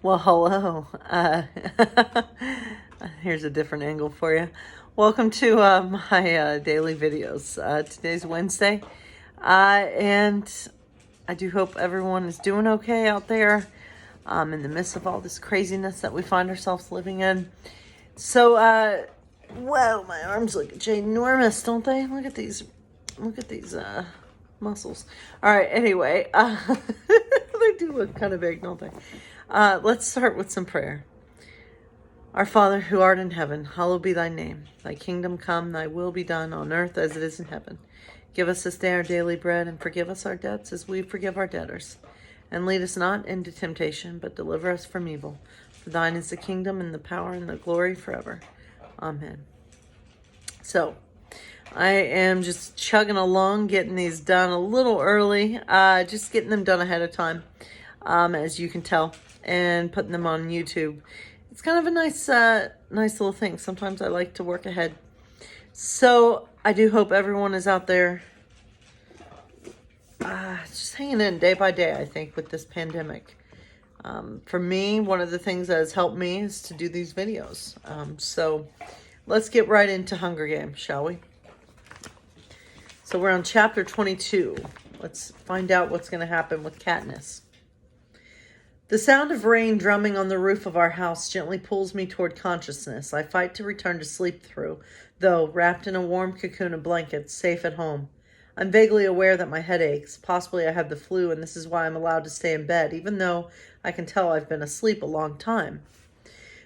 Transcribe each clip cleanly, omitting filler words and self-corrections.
Well, hello. Here's a different angle for you. Welcome to my daily videos. Today's Wednesday, and I do hope everyone is doing okay out there in the midst of all this craziness that we find ourselves living in. So, wow, my arms look ginormous, don't they? Look at these muscles. All right, anyway, they do look kind of big, don't they? Let's start with some prayer. Our Father, who art in heaven, hallowed be thy name. Thy kingdom come, thy will be done on earth as it is in heaven. Give us this day our daily bread, and forgive us our debts as we forgive our debtors. And lead us not into temptation, but deliver us from evil. For thine is the kingdom, and the power, and the glory forever. Amen. So, I am just chugging along, getting these done a little early, just getting them done ahead of time, as you can tell, and putting them on YouTube. It's kind of a nice little thing. Sometimes I like to work ahead. So I do hope everyone is out there just hanging in day by day, I think, with this pandemic. For me, one of the things that has helped me is to do these videos. So let's get right into Hunger Games, shall we? So we're on chapter 22. Let's find out what's going to happen with Katniss. The sound of rain drumming on the roof of our house gently pulls me toward consciousness. I fight to return to sleep through, though wrapped in a warm cocoon of blankets, safe at home. I'm vaguely aware that my head aches. Possibly I have the flu, and this is why I'm allowed to stay in bed, even though I can tell I've been asleep a long time.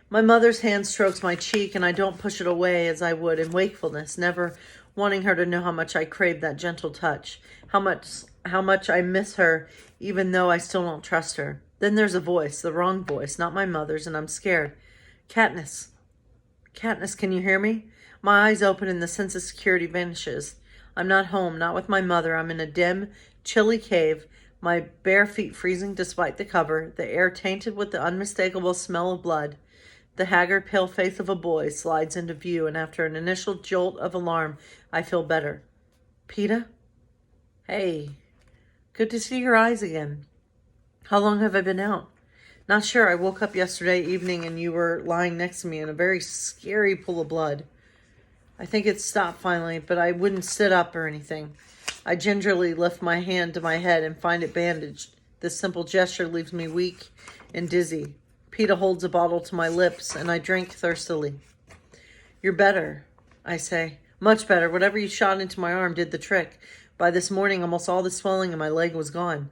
My mother's hand strokes my cheek, and I don't push it away as I would in wakefulness, never wanting her to know how much I crave that gentle touch, how much I miss her, even though I still don't trust her. Then there's a voice, the wrong voice, not my mother's, and I'm scared. Katniss. Katniss, can you hear me? My eyes open and the sense of security vanishes. I'm not home, not with my mother. I'm in a dim, chilly cave, my bare feet freezing despite the cover, the air tainted with the unmistakable smell of blood. The haggard, pale face of a boy slides into view, and after an initial jolt of alarm, I feel better. Peeta? Hey, good to see your eyes again. How long have I been out? Not sure. I woke up yesterday evening and you were lying next to me in a very scary pool of blood. I think it stopped finally, but I wouldn't sit up or anything. I gingerly lift my hand to my head and find it bandaged. This simple gesture leaves me weak and dizzy. Peeta holds a bottle to my lips, and I drink thirstily. You're better, I say. Much better. Whatever you shot into my arm did the trick. By this morning, almost all the swelling in my leg was gone.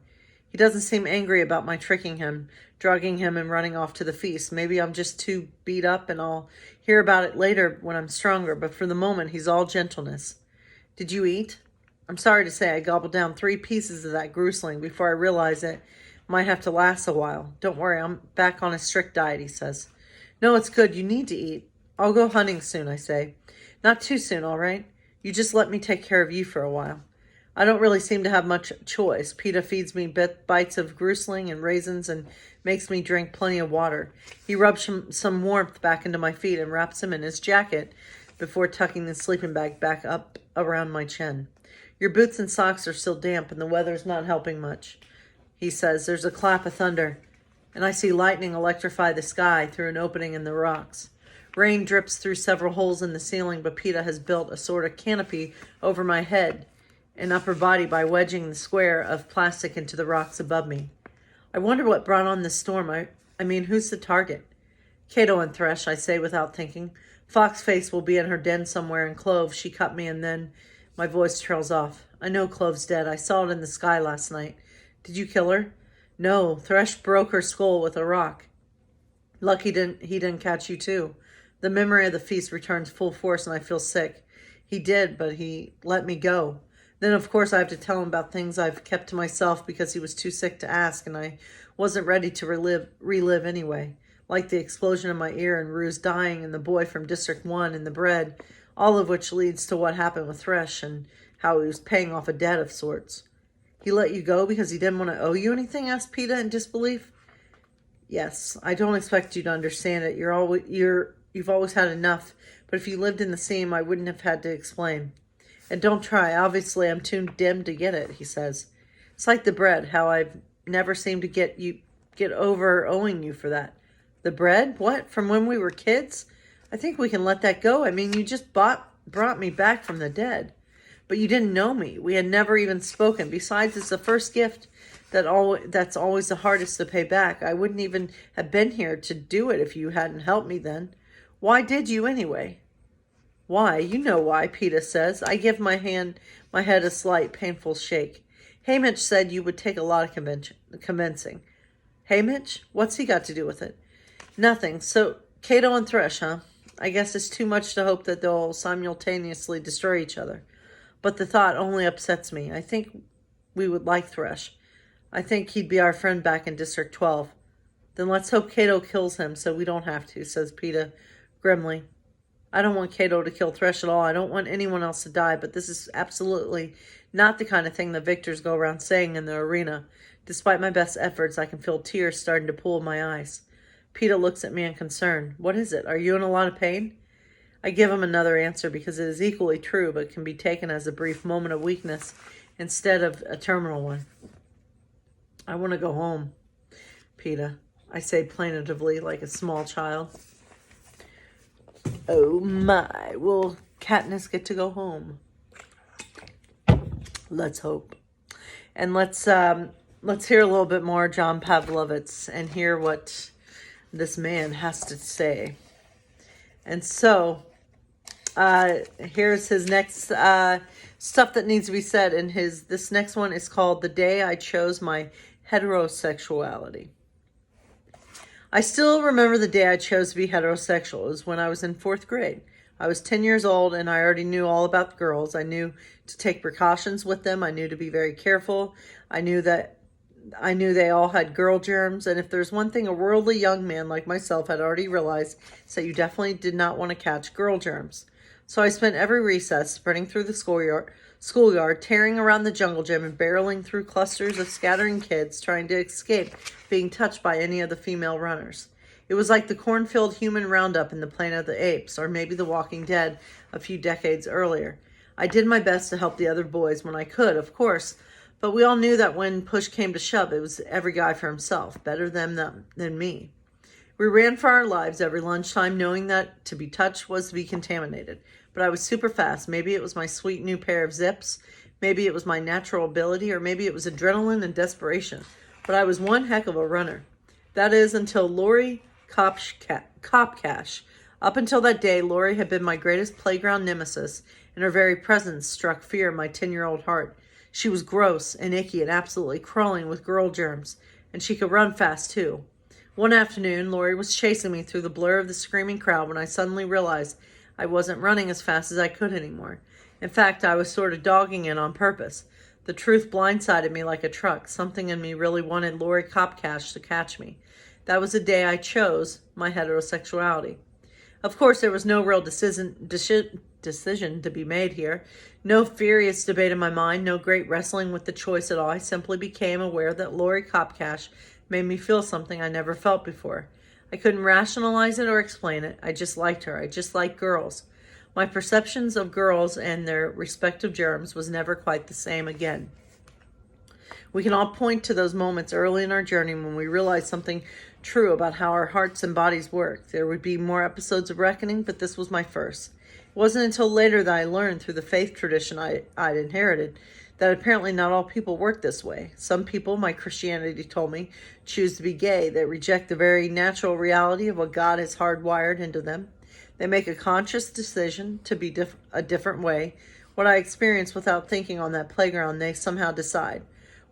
He doesn't seem angry about my tricking him, drugging him, and running off to the feast. Maybe I'm just too beat up, and I'll hear about it later when I'm stronger, but for the moment, he's all gentleness. Did you eat? I'm sorry to say I gobbled down 3 pieces of that grusling before I realized it might have to last a while. Don't worry, I'm back on a strict diet, he says. No, it's good. You need to eat. I'll go hunting soon, I say. Not too soon, all right? You just let me take care of you for a while. I don't really seem to have much choice. Peeta feeds me bites of grusling and raisins and makes me drink plenty of water. He rubs some warmth back into my feet and wraps them in his jacket before tucking the sleeping bag back up around my chin. Your boots and socks are still damp and the weather's not helping much, he says. There's a clap of thunder, and I see lightning electrify the sky through an opening in the rocks. Rain drips through several holes in the ceiling, but Peeta has built a sort of canopy over my head and upper body by wedging the square of plastic into the rocks above me. I wonder what brought on this storm. I mean, who's the target? Cato and Thresh, I say without thinking. Foxface will be in her den somewhere, and Clove, she cut me, and then my voice trails off. I know Clove's dead. I saw it in the sky last night. Did you kill her? No, Thresh broke her skull with a rock. Lucky he didn't catch you too. The memory of the feast returns full force and I feel sick. He did, but he let me go. Then, of course, I have to tell him about things I've kept to myself because he was too sick to ask, and I wasn't ready to relive anyway. Like the explosion in my ear and Rue's dying and the boy from District 1 and the bread, all of which leads to what happened with Thresh and how he was paying off a debt of sorts. He let you go because he didn't want to owe you anything? Asked Peeta in disbelief. Yes, I don't expect you to understand it. You've always had enough, but if you lived in the same, I wouldn't have had to explain. And don't try. Obviously, I'm too dim to get it, he says. It's like the bread, how I've never seemed to get you get over owing you for that. The bread? What? From when we were kids? I think we can let that go. I mean, you just brought me back from the dead. But you didn't know me. We had never even spoken. Besides, it's the first gift that's always the hardest to pay back. I wouldn't even have been here to do it if you hadn't helped me then. Why did you anyway? Why? You know why, Peeta says. I give my head a slight, painful shake. Haymitch said you would take a lot of convincing. Haymitch? What's he got to do with it? Nothing. So, Cato and Thresh, huh? I guess it's too much to hope that they'll simultaneously destroy each other. But the thought only upsets me. I think we would like Thresh. I think he'd be our friend back in District 12. Then let's hope Cato kills him so we don't have to, says Peeta grimly. I don't want Cato to kill Thresh at all. I don't want anyone else to die, but this is absolutely not the kind of thing the victors go around saying in the arena. Despite my best efforts, I can feel tears starting to pool in my eyes. Peeta looks at me in concern. What is it? Are you in a lot of pain? I give him another answer because it is equally true, but can be taken as a brief moment of weakness instead of a terminal one. I want to go home, Peeta, I say plaintively like a small child. Oh my, will Katniss get to go home? Let's hope. And let's hear a little bit more John Pavlovitz and hear what this man has to say. And so, here's his next stuff that needs to be said. And this next one is called "The Day I Chose My Heterosexuality." I still remember the day I chose to be heterosexual. It was when I was in 4th grade. I was 10 years old and I already knew all about the girls. I knew to take precautions with them. I knew to be very careful. I knew they all had girl germs. And if there's one thing a worldly young man like myself had already realized, it's that you definitely did not want to catch girl germs. So I spent every recess sprinting through the schoolyard, tearing around the jungle gym and barreling through clusters of scattering kids trying to escape being touched by any of the female runners. It was like the cornfield human roundup in the Planet of the Apes, or maybe The Walking Dead a few decades earlier. I did my best to help the other boys when I could, of course, but we all knew that when push came to shove, it was every guy for himself, better them than me. We ran for our lives every lunchtime, knowing that to be touched was to be contaminated. But I was super fast. Maybe it was my sweet new pair of zips. Maybe it was my natural ability, or maybe it was adrenaline and desperation. But I was one heck of a runner. That is, until Lori Kopkash. Up until that day, Lori had been my greatest playground nemesis, and her very presence struck fear in my 10-year-old heart. She was gross and icky and absolutely crawling with girl germs, and she could run fast too. One afternoon, Lori was chasing me through the blur of the screaming crowd when I suddenly realized I wasn't running as fast as I could anymore. In fact, I was sort of dogging it on purpose. The truth blindsided me like a truck. Something in me really wanted Lori Kopkash to catch me. That was the day I chose my heterosexuality. Of course, there was no real decision to be made here. No furious debate in my mind, no great wrestling with the choice at all. I simply became aware that Lori Kopkash made me feel something I never felt before. I couldn't rationalize it or explain it. I just liked her. I just liked girls. My perceptions of girls and their respective germs was never quite the same again. We can all point to those moments early in our journey when we realized something true about how our hearts and bodies work. There would be more episodes of reckoning, but this was my first. It wasn't until later that I learned through the faith tradition I'd inherited that apparently not all people work this way. Some people, my Christianity told me, choose to be gay. They reject the very natural reality of what God has hardwired into them. They make a conscious decision to be a different way. What I experienced without thinking on that playground, they somehow decide.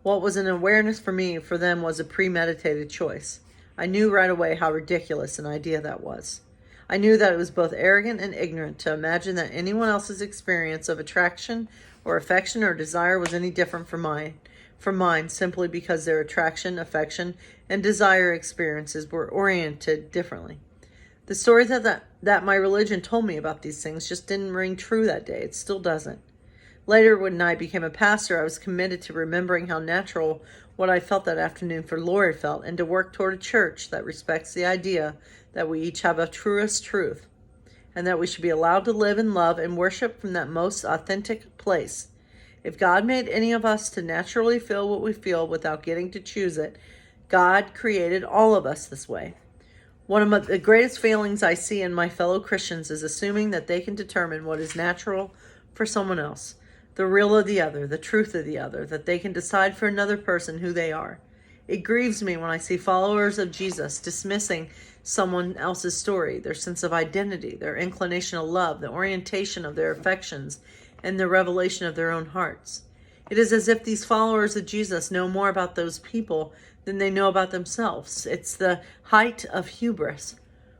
What was an awareness for me, for them, was a premeditated choice. I knew right away how ridiculous an idea that was. I knew that it was both arrogant and ignorant to imagine that anyone else's experience of attraction or affection or desire was any different from mine simply because their attraction, affection, and desire experiences were oriented differently. The story that my religion told me about these things just didn't ring true that day. It still doesn't. Later, when I became a pastor, I was committed to remembering how natural what I felt that afternoon for Lori felt, and to work toward a church that respects the idea that we each have a truest truth, and that we should be allowed to live and love and worship from that most authentic place. If God made any of us to naturally feel what we feel without getting to choose it, God created all of us this way. One of the greatest failings I see in my fellow Christians is assuming that they can determine what is natural for someone else, the real of the other, the truth of the other, that they can decide for another person who they are. It grieves me when I see followers of Jesus dismissing someone else's story, their sense of identity, their inclination of love, the orientation of their affections, and the revelation of their own hearts. It is as if these followers of Jesus know more about those people than they know about themselves. It's the height of hubris.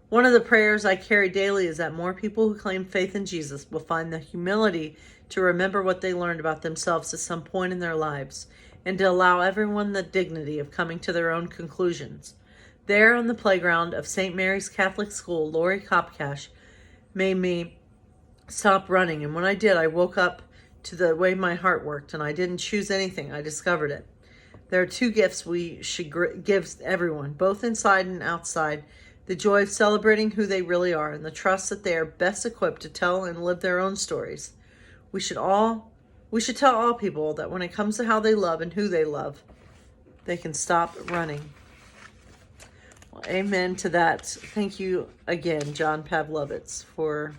One of the prayers I carry daily is that more people who claim faith in Jesus will find the humility to remember what they learned about themselves at some point in their lives, and to allow everyone the dignity of coming to their own conclusions. There on the playground of St. Mary's Catholic School, Lori Kopkash made me stop running, and when I did, I woke up to the way my heart worked, and I didn't choose anything. I discovered it. There are two gifts we should give everyone, both inside and outside: the joy of celebrating who they really are, and the trust that they are best equipped to tell and live their own stories. We should tell all people that when it comes to how they love and who they love, they can stop running. Well, amen to that. Thank you again, John Pavlovitz, for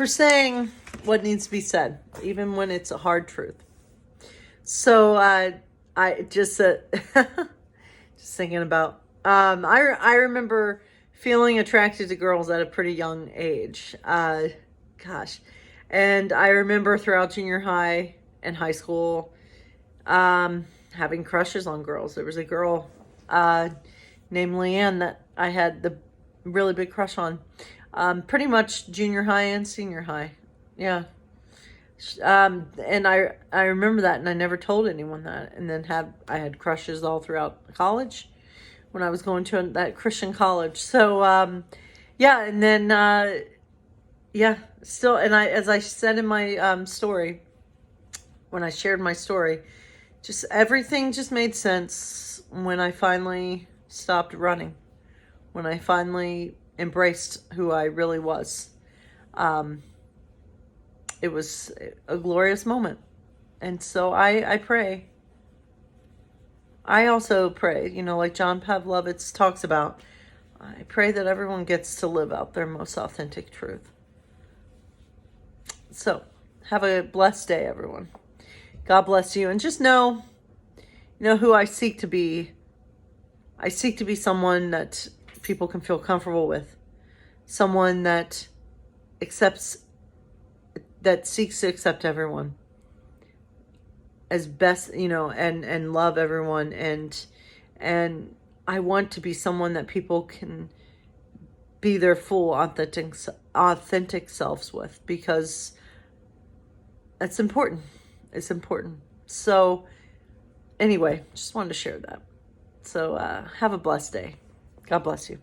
saying what needs to be said, even when it's a hard truth. So I just just thinking about I remember feeling attracted to girls at a pretty young age. And I remember throughout junior high and high school having crushes on girls. There was a girl named Leanne that I had the really big crush on. Pretty much junior high and senior high. Yeah. And I remember that, and I never told anyone that. And then I had crushes all throughout college when I was going to that Christian college. So, yeah. And then, yeah, still, and as I said in my, story, when I shared my story, just everything just made sense when I finally stopped running, when I finally embraced who I really was. It was a glorious moment. And so I pray. I also pray, like John Pavlovitz talks about, I pray that everyone gets to live out their most authentic truth. So, have a blessed day, everyone. God bless you. And just know who I seek to be. I seek to be someone that people can feel comfortable with. Someone that seeks to accept everyone as best, and love everyone. And I want to be someone that people can be their full authentic selves with, because it's important. It's important. So anyway, just wanted to share that. So have a blessed day. God bless you.